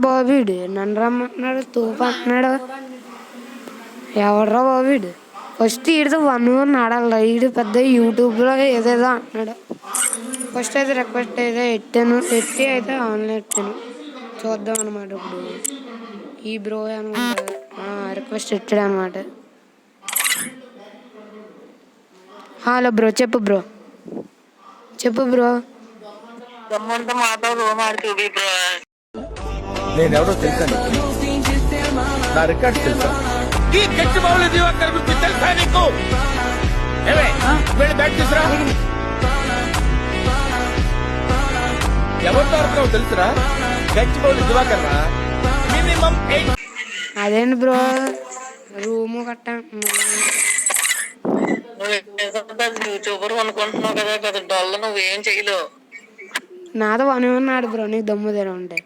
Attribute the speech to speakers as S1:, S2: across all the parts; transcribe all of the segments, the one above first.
S1: బాబు వీడు నన్ను రమ్మంటున్నాడు తూపు అంటున్నాడు. ఎవడ్రా బాబు వీడు? ఫస్ట్ వీడితో 1v1 ఆడాలి. వీడు పెద్ద యూట్యూబ్లో ఏదేదో అంటున్నాడు. ఫస్ట్ అయితే రిక్వెస్ట్ అయితే ఎట్టి అయితే ఆన్లైన్ ఎట్టాను చూద్దాం అనమాట. ఇప్పుడు ఈ బ్రో అనమాట రిక్వెస్ట్ ఎట్టాడు అనమాట. హలో బ్రో, చెప్పు బ్రో.
S2: నేనెవరో తెలుసా? నా రికార్డ్స్ తెలుసా? ఈ గట్టి బావుల దివాకర్ గురించి తెలుసా నీకు? వెళ్ళి బ్యాట్ తీసురా. ఎవరితో ఆడుతున్నావు తెలుసురా? గట్టి బావుల దివాకర్ రా. మినిమం 8.
S1: అదేంటి బ్రో రూము కట్ట
S3: యూట్యూబర్ అనుకుంటున్నావు కదా డొల్ల నువ్వేం చేయలేవు.
S1: నాతో 1v1 ఆడు బ్రో, నీకు దమ్ము తెర ఉంటే.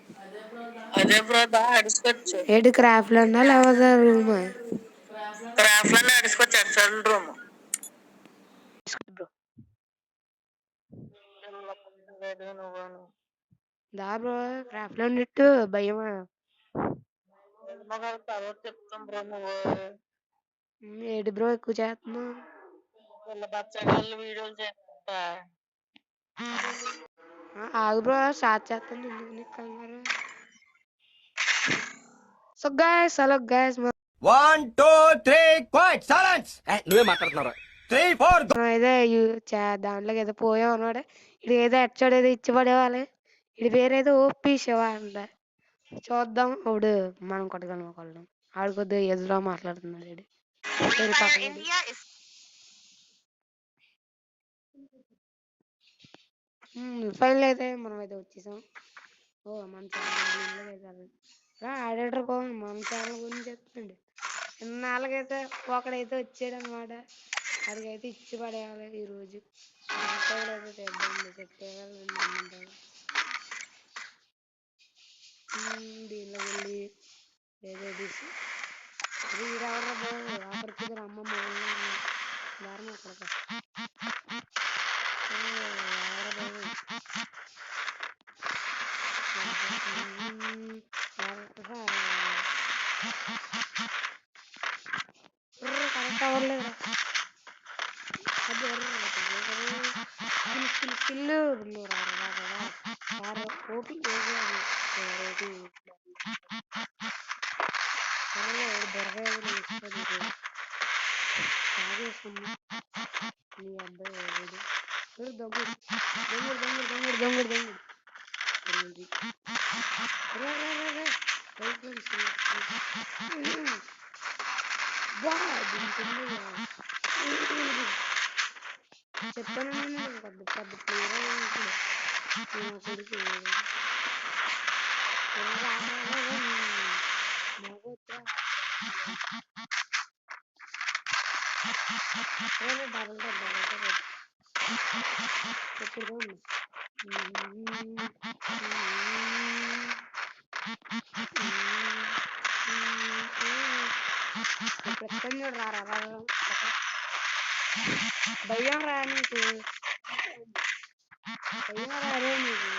S3: అదే బ్రో అడుచుకోవచ్చు.
S1: ఏంటి క్రాఫ్ట్ అండా లేకపోతే రూమా?
S3: క్రాఫ్ట్ లో అడుచుకోవచ్చు. ఎక్సల్ రూమ్
S1: దా బ్రో క్రాఫ్ట్ లో ఇట్టు భయమా
S3: చెప్తాం బ్రో. నువ్వు
S1: ఏడు బ్రో ఎక్కువ చేస్తున్నావు.
S3: బచ్చగాళ్ళు వీడియోలు చేస్తా.
S1: ఆగు బ్రో స్టార్ట్ చేస్తాను. ఎందుకు నీకు కంగారు? So guys, hello guys,
S2: 1 2 3 quite silence. నువ్వే మాట్లాడుతున్నావు. 3 4
S1: అయితే దాంట్లోకి ఏదో పోయాం అనమాట. ఇది ఏదో ఎచ్చాడు ఏదో ఇచ్చి పడేవాలి. ఇది పేరేదో ఓపి శివ అంట. చూద్దాం ఇప్పుడు మనం కొట్టగలం ఒకళ్ళం. ఆడుకొద్దు ఎదురుగా మాట్లాడుతున్నాడు ఇది. ఫైనల్ అయితే మనం అయితే వచ్చేసాం. మన ఛానల్ ఆడేటర్ బాగుంది. మన ఛానల్ గురించి చెప్తుండే ఇన్నాళ్ళకైతే ఒకడైతే వచ్చాడు అనమాట. అడిగైతే ఇచ్చి పడేయాలి ఈరోజు. అయితే తెద్దాండి చెప్పేవాళ్ళు. దీనిలో వెళ్ళి ఏదో తీసి వీడెవరా బాబు ఆఖరికి అమ్మమ్మ దారం అక్కడికి కరెక్ట్ అవ్వలేదు. స్కిల్ ఓపి నీ అబ్బాయి దొంగడు చెప్పాను నేను పెద్ద పెద్ద ప్లేయర్ కొడుకు భయం రా నీకు, భయం రారే నీకు.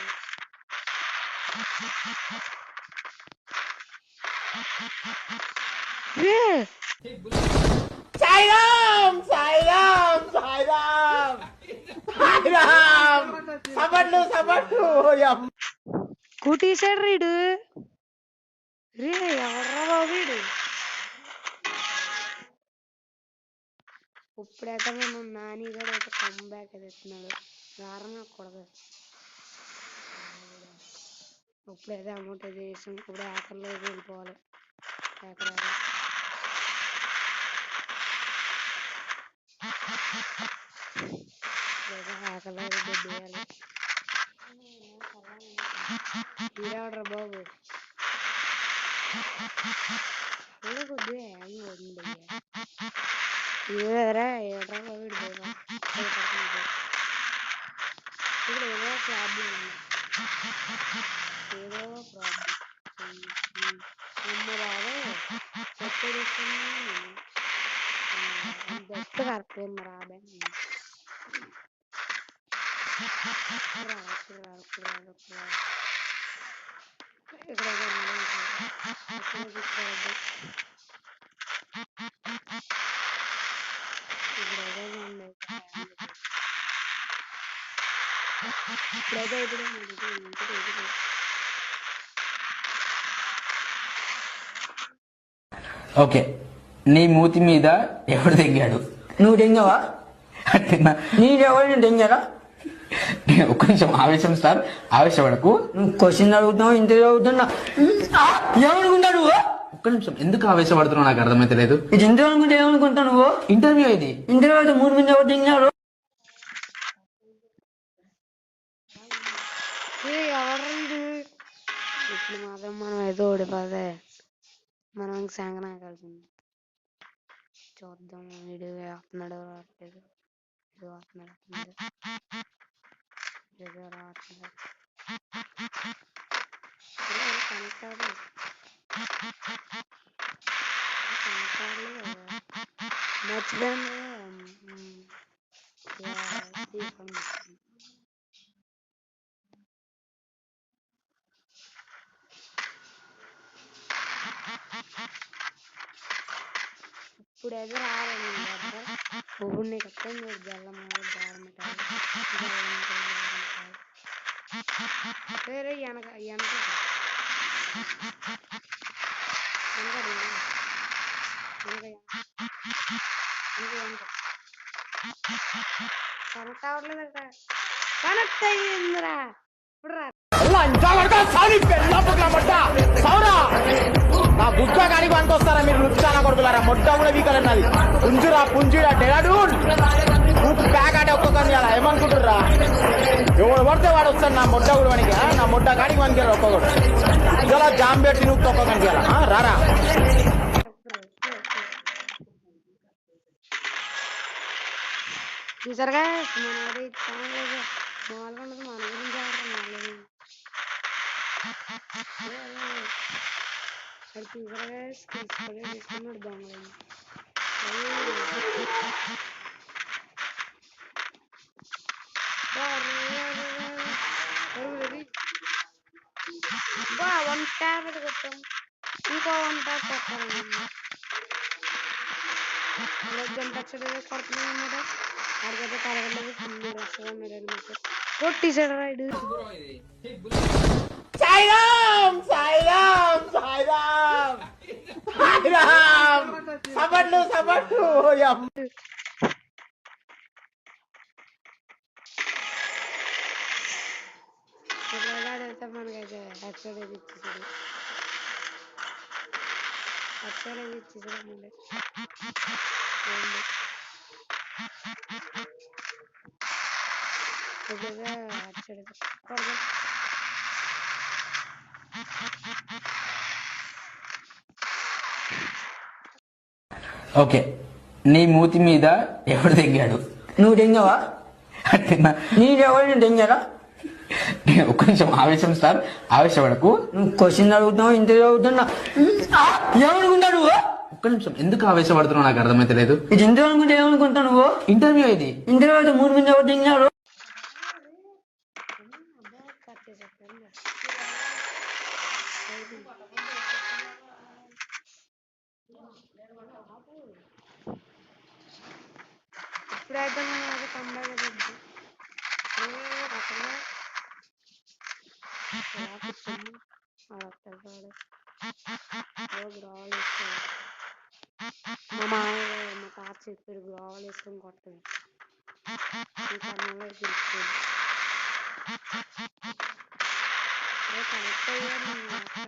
S2: సాయిరామ్ సాయిరామ్ సాయిరామ్ సాయిరామ్. సబడ్లు
S1: కుటీసాడు రీడు. రే ఎవర్రా బాబు వీడు? ఇప్పుడైతే మనం నాని కూడా అయితే కంబ్యాక్ అయితే ఎత్తున్నాడు. రారనకూడదు. ఇప్పుడైతే అమౌంట్ అయితే చేసాం. ఇప్పుడు హ్యాకర్లో అయితే వెళ్ళిపోవాలి. హ్యాకర్ హ్యాకర్లో అయితే దెబ్బేయాలి. వీడెవడరా బాబు? కొద్దిగా హ్యాంగ్ అవుతుంది. ఏదరా ఏడ్రా వీడు బాబా. ఇక్కడ ఏదో ప్రాబ్లం ఉంది. ఏదో ప్రాబ్లం రాదే చెప్పేది బెస్ట్ కరెక్ట్ రాదే. ఇక్కడ
S4: ఓకే, నీ మూతి మీద ఎవడు తెంగాడు?
S5: నువ్వు దెంగవా?
S4: అంటే
S5: నీరెవరిని దెంగరా?
S4: ఒక్క నిమిషం ఆవేశం సార్, ఆవేశపడకు.
S5: నువ్వు క్వశ్చన్ అడుగుతున్నావు, ఇంటర్వ్యూ అడుగుతున్నా. ఏమనుకుంటా నువ్వు?
S4: ఒక్క నిమిషం, ఎందుకు ఆవేశపడుతున్నావు నాకు అర్థమైతే లేదు.
S5: ఇది ఇంటర్వ్యూ అనుకుంటే ఏమనుకుంటా నువ్వు?
S4: ఇంటర్వ్యూ ఇది.
S5: ఇంటర్వ్యూ అయితే 3 మంది ఎవరు దెంగారు?
S1: ఇప్పుడు మాత్రం మనం ఏదో ఓడిపోతే మనం సంగనా కలిసింది. చూద్దాం, వీడు వేస్తున్నాడు రావట్లేదు, ఇది వస్తున్నాడు ఏదో రావట్లేదు, కనెక్ట్ అవ్వదు, మర్చిపోయాను. ఇప్పుడు ఏదో రావాలి ఇప్పుడు నీకు అర్థం లేదు. బెల్లం వేరే వెనక వెనక కనెక్ట్ అవ్వట్లేదు, కనెక్ట్ అయ్యిందిరా. ఇప్పుడు రా
S2: నా బుద్ధ కాడికి పనికొస్తారా మీరు? లుచ్చాన కొడుకులారా, మొట్ట కూడా వీకలన్నది. పుంజురా పుంజురా డెరాడూన్ ప్యాక్ అంటే ఒక్కొక్కరిని అలా ఏమనుకుంటుర్రా? ఎవడు పడితే వాడు వస్తాడు నా మొట్ట కూడా పనికి. నా మొట్ట కాడికి పనికి ఒక్కొక్కడు ఇలా జామ్ పెట్టి నువ్వు ఒక్కొక్కరికి అలా రారా.
S1: చూసారుగా మనది ఛానల్ మామూలుగా ఉండదు, మన గురించి ఆడుతున్నారు. చూసారుగా స్కిల్స్ కూడా తీసుకున్నాడు దొంగలు. బా 1 ట్యాబ్ అది కొట్టాం, ఇంకో 1 ట్యాబ్ కొట్టాలన్నమాట. జంపచ్చడి కొడుతున్నాం అన్నమాట. ఆడికైతే తరగలేదు, ఫుల్ రష్గా ఉన్నాడు అనమాట. కొట్టేసాడు రైడ్.
S2: సాయిరామ్ సాయిరామ్ సాయిరామ్ సాయిరామ్ సబడ్లు సబడ్లు.
S1: ఆడితే మనకైతే హెడ్సెట్ అయితే ఇచ్చేసాడు, హెడ్సెట్ అయితే ఇచ్చేసాడు ముందే.
S4: ఓకే, నీ మూతి మీద ఎవడు తెంగాడు?
S5: నువ్వు దెంగవా?
S4: అంటే
S5: నీరెవరిని దెంగరా?
S4: ఒక్క నిమిషం ఆవేశం సార్, ఆవేశపడకు.
S5: నువ్వు క్వశ్చన్ అడుగుతున్నావు, ఇంటర్వ్యూ అడుగుతున్నా. ఏమనుకుంటా నువ్వు?
S4: ఒక్క నిమిషం, ఎందుకు ఆవేశపడుతున్నావు నాకు అర్థమైతే లేదు.
S5: ఇది ఇంటర్వ్యూ అనుకుంటే ఏమనుకుంటా నువ్వు?
S4: ఇంటర్వ్యూ ఇది.
S5: ఇంటర్వ్యూ అయితే 3 మంది ఎవరు దెంగారు?
S1: ఇప్పుడైతే మనం అది కంబాగా మా మామయ్య మా తాత చెప్పారు, గ్రోవలు వేసుకొని కొట్టదు. ఈ కర్మలో గెలుస్తుంది. కనెక్ట్ అయ్యాడు మా అక్క,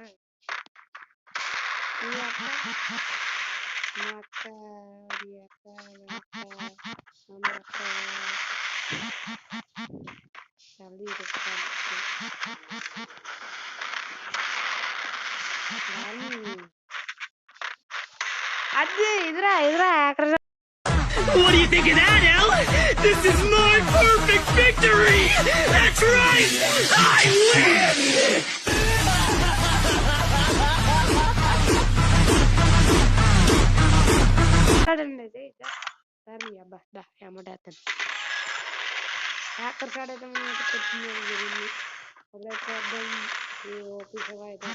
S1: ఈ అక్క, మా అక్క, ఈ అక్క, మా అక్క తల్లి అది ఎదురా ఎదురా అక్కడ.
S6: What do you think of that, Al? This is my perfect victory! That's right! I win!
S1: అబ్బా అమౌంట్ వేస్తాను. హ్యాకర్ కార్డ్ అయితే మనం పెట్టింది జరిగింది. చూద్దాం ఈ ఓపీస్ అయితే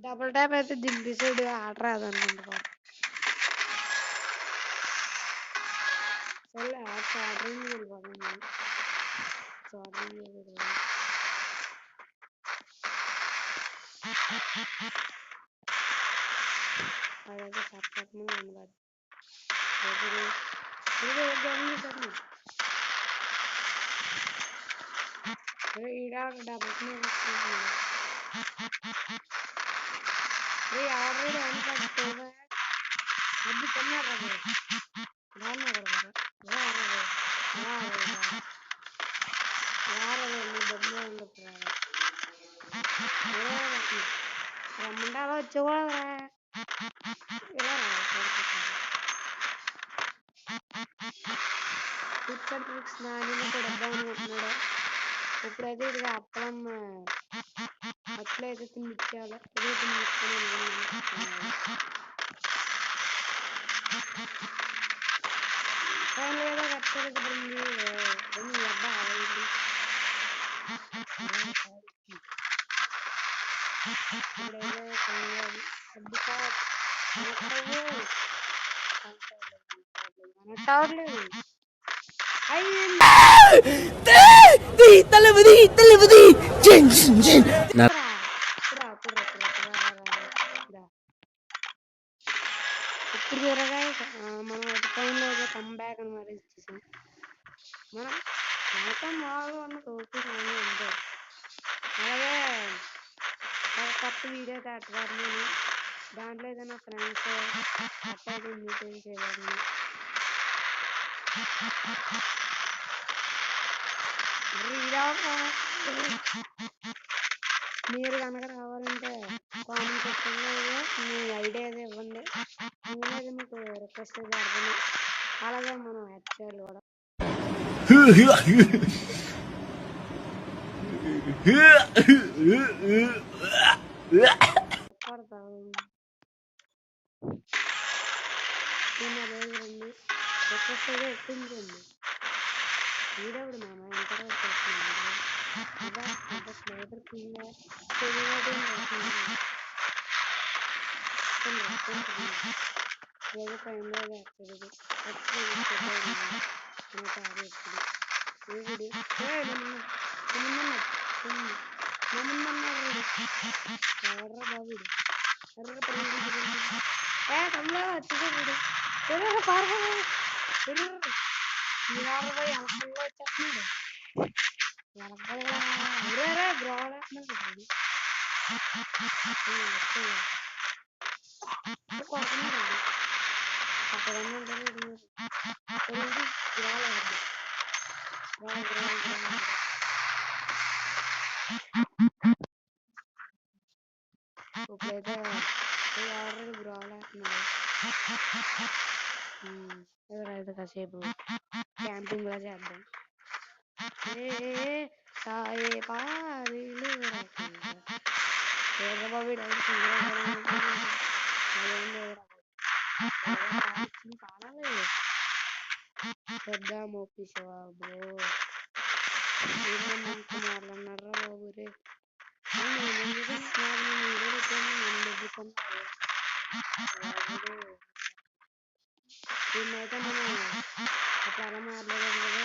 S1: డబుల్ ట్యాప్ అయితే దింపేసాడు ఆట రాదనుకుంటా సరే చార్జింగ్ వెళ్ళిపోతాను చార్జింగ్ అదైతే సప్పకుండా ఉండదు ఈడ డబుల్ ఆల్రెడీ అనుకుంటే అది కొన్నారు రమ్మంటారా వచ్చేవాళ్ళరా ఇలా టిప్స్ అండ్ ట్రిక్స్ నాని కూడా వద్దాం అనుకుంటున్నాడు ఇప్పుడైతే ఇది అప్పలమ్మ అట్లయితే తినిచ్చేయాలి ఇదే తినిచ్చాను ఏదో కట్టాలి కదండి అబ్బా టవర్లేదు ఇప్పుడు త్వరగా మనం ఒక టైంలో కంబ్యాక్ అని మరి ఇచ్చేసాం మనం మొత్తం మామూలు అన్న ఓకే అంటే అలాగే ఒక కొత్త వీడియో తేటవారు నేను దాంట్లో ఏదైనా ఫ్రెండ్స్ అట్టాగే మీటింగ్ చేయాలి మీరు కనుక రావాలంటే కామెంట్ సెక్షన్లో మీ ఐడియా అయితే ఇవ్వండి నేనైతే మీకు రిక్వెస్ట్ అయితే అర్థం అలాగే మనం యాక్చువల్ కూడా రండి రిక్వెస్ట్ అయితే ఎట్టించండి వీడవుడు మామ ఎంకరేజ్ చేస్తున్నాడు స్నేహితుడు ఏదో టైంలో యాక్చువల్లీ ఎవర్రా బాబుడు తమ్ముడు వచ్చేసాడు వచ్చేస్తున్నాడు కొడుతున్నాడు అక్కడ ఇప్పుడైతే ఎవరు గ్రోలేస్తున్నాడు ఎవరైతే కాసేపు క్యాంపింగ్ లా చేద్దాం సాయే పారీలు బాబు చూద్దాం ఒప్పిసవా బ్రో మాట్లాడినారా బాబు రే దీన్నైతే మనం చాలా మాట్లాడాం కదా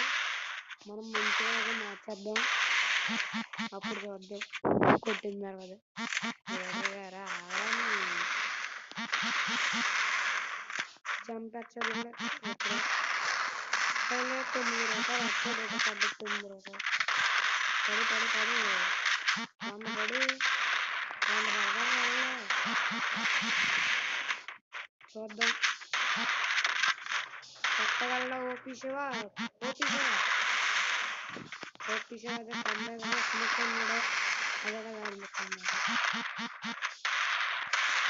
S1: మనం మంచిగా మార్చేద్దాం అప్పుడు చూద్దాం కొట్టిన తర్వాత చంపచ్చు కూడా 9 రూపాయలు వచ్చేది 9 రూపాయలు పడి చూద్దాం కొత్తగల్లో ఓపిసవా అదే పండుగ అదే కదా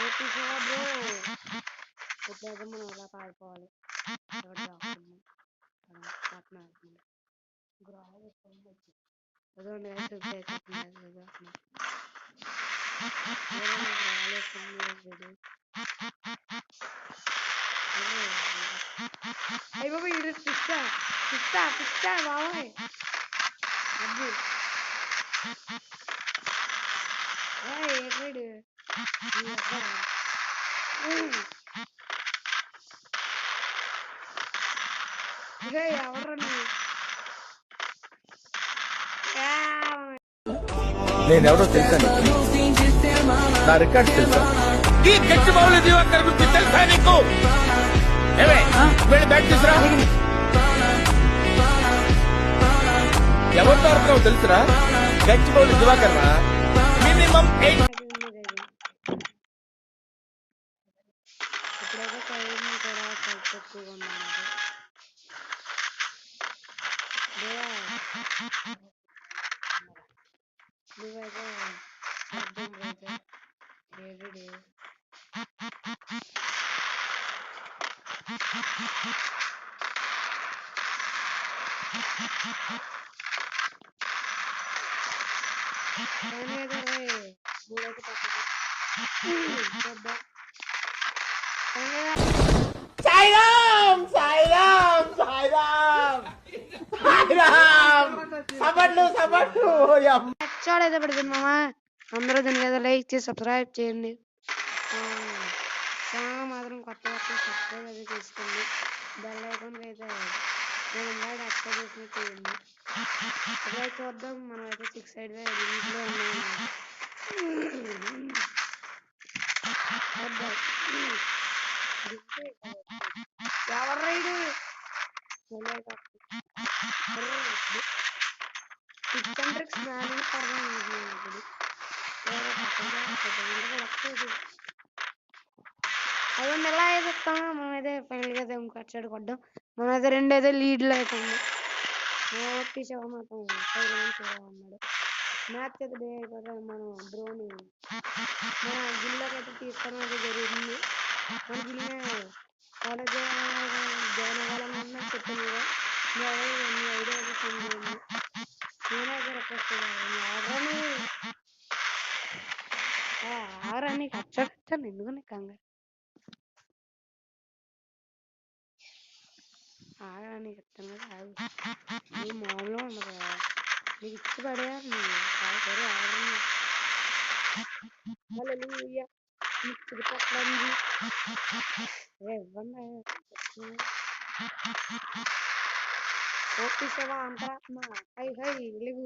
S1: ఓపిసవా బ్రో ఇప్పుడైతే మనం ఇలా పాడుకోవాలి అయ్య బాబు ఇది పిస్తా బాబాయ్ అబ్బు ఏడు ఎవరు
S2: నేనెవరో తెలుసా నా రికార్డ్ తెలుసా ఈ గట్టి బావుల దివాకర్ గురించి తెలుసా నీకు ఏమే వెళ్ళి బ్యాట్ తీసురా ఎవరితో ఆడుతున్నావు తెలుసురా గచ్చి బావుల దివాకర్ రా మినిమం 8
S1: ఇప్పుడైతే టైం కూడా ఎక్కువగా ఉందన్నమాట నువ్వైతే ఎవ్రీడే
S2: సాయిరామ్ సాయిరామ్ సాయిరామ్ సాయిరామ్ సబడ్లు
S1: అయితే పడుతుంది మామ అందరూ దీనికి అయితే లైక్ చేసి సబ్స్క్రైబ్ చేయండి ఛానల్ మాత్రం కొత్త సబ్స్క్రైబ్ అయితే చేసుకోండి బెల్ ఐకాన్ అయితే నేను ఇందాక ఎక్స్ట్రా చేసినట్టు చేయండి ఇప్పుడైతే చూద్దాం మనం అయితే 6 సైడ్ లింక్లో ఉన్నాము ఎవరు ride tips and tricks manage ఇప్పుడు అదండి ఎలా అయితే ఇస్తామో మనమైతే ఫైనల్గా అయితే ఇంకో అచ్చాడు కొద్దాం మనమైతే 2 అయితే లీడ్లో అయితే ఉంది మాత్రం అన్నాడు మ్యాచ్ అయితే డే అయిపోతే మనం డ్రోన్ మన జిల్లాకి అయితే తీసుకోవడం అయితే జరుగుతుంది మన జిల్లా కాలేజ్ జాయిన్ అవ్వాలన్నా చెప్పాను కదా మీ ఐడియా అయితే సెండ్ చేయండి నేనైతే రిక్వెస్ట్ ఆగరాని వచ్చాను ఎందుకని కంగారు ఆగరాని చెప్తాను కదా ఆగు నీ మామూలుగా ఉండదు నీకు ఇచ్చి పడేయాలి నువ్వు సరే ఆగరాని తిరుపతి ఇవ్వండి ఓకే శివా అంతరాత్మ హై హై వెలుగు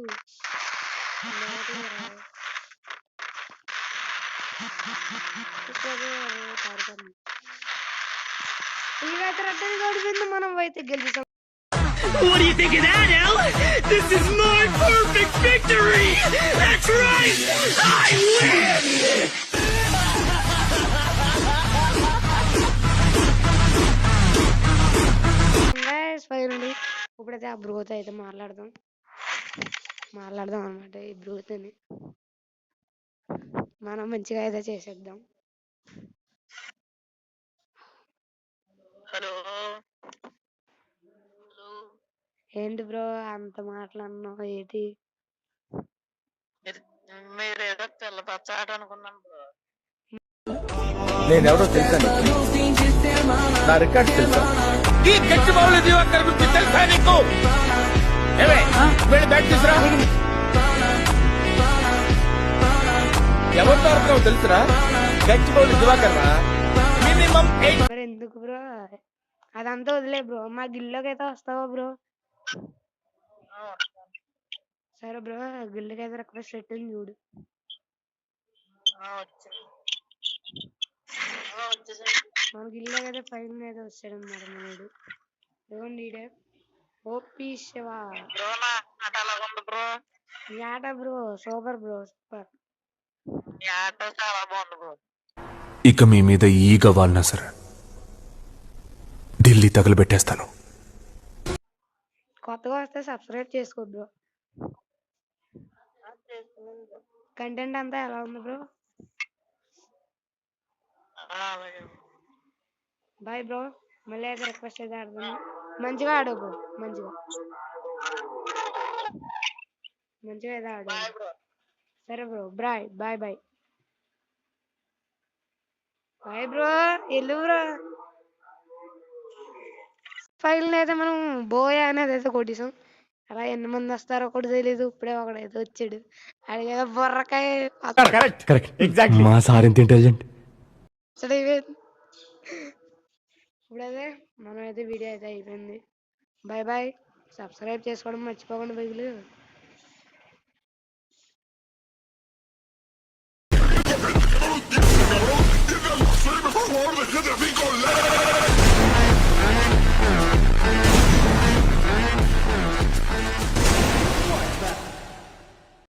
S1: ఇవైతే రెడ్డి గడిపింది మనం అయితే గెలిచాం
S6: What do you think of that, El? This is my perfect victory! That's right! I win!
S1: Finally ఇప్పుడైతే ఆ బ్రోతో అయితే మాట్లాడదాం అన్నమాట ఈ బ్రోతోని మనం మంచిగా అయితే చేసేద్దాం
S3: హలో
S1: ఏంటి బ్రో అంత మాట్లాడినావు ఏంటి
S3: మీరేదో తెల్ల పచ్చాట అనుకున్నాను బ్రో
S2: నేనెవరో తెలుసా నా రికార్డ్ తెలుసా ఈ గట్టి బావుల దివాకర్ గురించి తెలుసా నీకు ఏమే వెళ్ళి బ్యాట్ తీసురా ఎవరితో ఆడుతున్నావు తెలుసురా గచ్చి బావుల దివాకర్ రా మినిమం 8
S1: మరి ఎందుకు బ్రో అదంతా వదిలే బ్రో మా గిల్లోకి అయితే వస్తావా బ్రో సరే బ్రో గిల్లుకి అయితే రిక్వెస్ట్ పెట్టింది చూడు మన గిల్లోకి అయితే ఫైన్ అయితే వచ్చాడు అన్నమాట మనోడు ఇవ్వండి ఈడే ఓపీ శివ
S3: బ్రో నా ఆట ఎలా ఉంది బ్రో
S1: ఈ ఆట బ్రో సూపర్ బ్రో సూపర్
S3: మీ ఆట చాలా బాగుంది బ్రో
S7: ఇక మీ మీద ఈగ వాలినా సరే ఢిల్లీ తగలబెట్టేస్తాను.
S1: కొత్తగా వస్తే సబ్స్క్రైబ్ చేసుకో బ్రో కంటెంట్ అంతా ఎలా ఉంది బ్రో బాయ్ బ్రో మళ్ళీ అయితే రిక్వెస్ట్ అయితే ఆడుతున్నాను మంచిగా ఆడు బ్రో మంచిగా అయితే ఆడు సరే bro bye bye bye bye bro ఎల్లు బ్రో ఫైల్ అయితే మనం బోయా అనేది అయితే కొట్టేసాం అలా ఎంతమంది వస్తారో కూడా తెలీదు. ఇప్పుడే ఒకడైతే వచ్చాడు. అడిగేదో బుర్రకాయ
S2: కరెక్ట్ కరెక్ట్ ఎగ్జాక్ట్లీ.
S7: మా సార్ ఇంత ఇంటెలిజెంట్.
S1: అసలు అయిపోయింది. ఇప్పుడైతే మనమైతే వీడియో అయితే అయిపోయింది. Bye bye. సబ్స్క్రైబ్ చేసుకోవడం మర్చిపోకండి బైబిల్.